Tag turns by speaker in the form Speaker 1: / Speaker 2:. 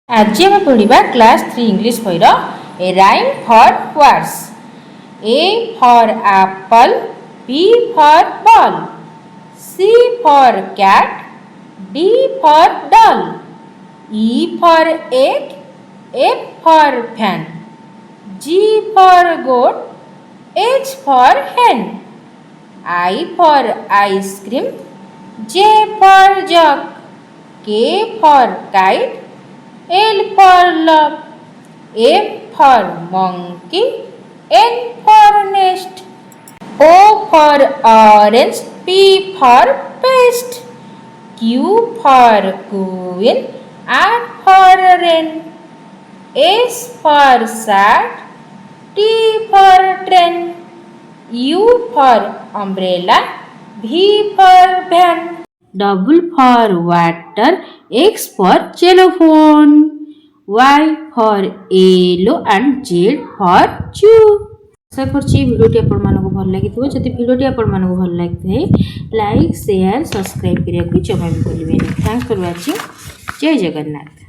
Speaker 1: आज आम पढ़ा क्लास 3 इंग्लिश बईर a rhyme for words. A for apple, B for ball, C for cat, D for doll, E for egg, F for fan, G for goat, H for hen, I for ice cream, J for jug, K for kite, L for love, M for monkey, N for nest, O for orange, P for paste, Q for queen, R for rain, S for sad, T for train, U for umbrella, V for van, W for water, X for xylophone, Y for yellow and Z for Jew। आशा करछि भिडियोटी आपण मानको भल लागिथिबो। जदि भिडियोटी आपण मानको भल लागिथाय like share subscribe करिया को जमा भी भूलिबेनी। Thanks for watching. जय जगन्नाथ।